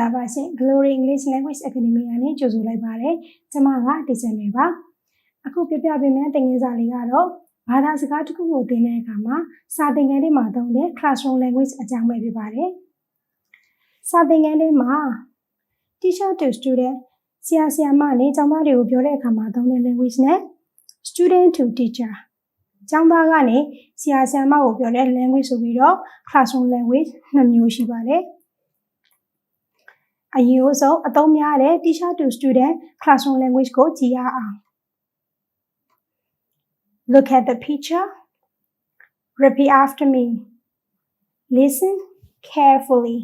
လာပါရှင် Glory English Language Academy ကနေကြိုဆိုလိုက်ပါတယ်ကျွန်မကteacher နေပါအခုပြပြပေးမယ့်သင်ခန်းစာလေးကတော့ဘာသာစကားတစ်ခုကိုသင်တဲ့အခါမှာစာသင်ခန်းတွေမှာသုံးတဲ့ classroom language အကြောင်းပဲဖြစ်ပါတယ်စာသင်ခန်းတွေမှာ teacher to student ဆရာမနဲ့ကျောင်းသားတွေကိုပြောတဲ့အခါမှာသုံးတဲ့ language နဲ့ student to teacher ကျောင်းသားကနေဆရာမကိုပြောတဲ့ language ဆိုပြီးတော့ classroom language နှစ်မျိုးရှိပါတယ်အရင်ဆုံးအသုံးများတဲ့ teacher to student classroom language ကိုကြည့်ရအောင် Look at the picture. Repeat after me. Listen carefully.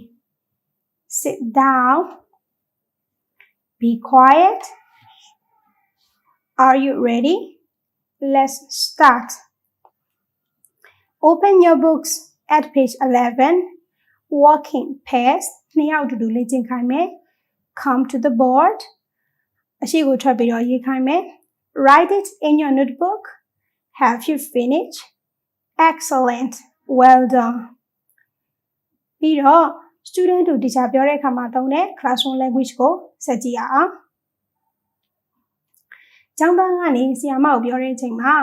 Sit down. Be quiet. Are you ready? Let's start. Open your books at page 11. Walking pairs. Come to the board. Write it in your notebook. Have you finished? Excellent. Well done. ပြီးတော့ student to teacher ပြောတဲ့အခါမှာသုံးတဲ့ classroom language ကိုဆက်ကြည့်ရအောင်ကျောင်းသားကနေဆရာမကိုပြောတဲ့အချိန်မှာ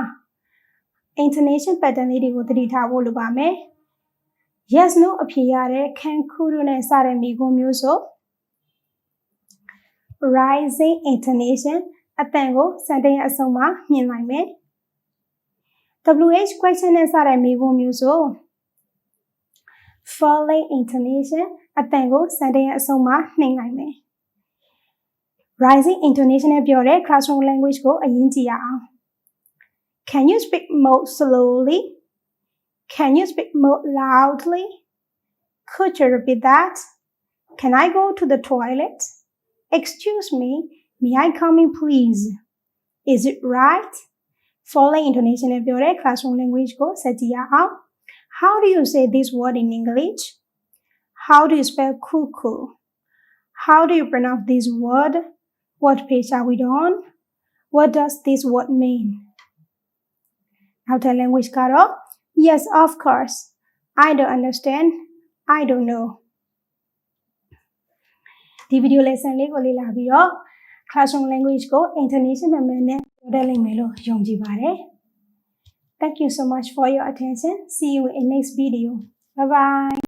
intonation pattern လေးတွေကိုသတိထားဖို့လိုပါမယ် yes no အဖြေရတဲ့ can could တို့နဲ့စတဲ့မိကွန်းမျိုးဆို rising intonation အတန်ကို sentence အဆုံးမှာမြင်နိုင်မယ် WH question နဲ့စတဲ့မိကွန်းမျိုးဆို falling intonation အတန်ကို sentence အဆုံးမှာနှိမ့်နိုင်မယ် rising intonation နဲ့ပြောတဲ့ classroom language ကိုအရင်ကြည့်ရအောင် Can you speak more slowly? Can you speak more loudly? Could you repeat that? Can I go to the toilet? Excuse me, may I come in please? Is it right? Following intonation နဲ့ပြောတဲ့ classroom language ကိုဆက်ကြည့်ရအောင် How do you say this word in English? How do you spell cuckoo? How do you pronounce this word? What page are we on? What does this word mean? Outer language ကတော့ Yes, of course. I don't understand. I don't know. ဒီ video lesson လေးကိုလေ့လာပြီးတော့ classroom language ကို intonation မှန်မှန်နဲ့ပြောတတ်လိမ့်မယ်လို့ယုံကြည်ပါတယ် Thank you so much for your attention. See you in next video. Bye bye.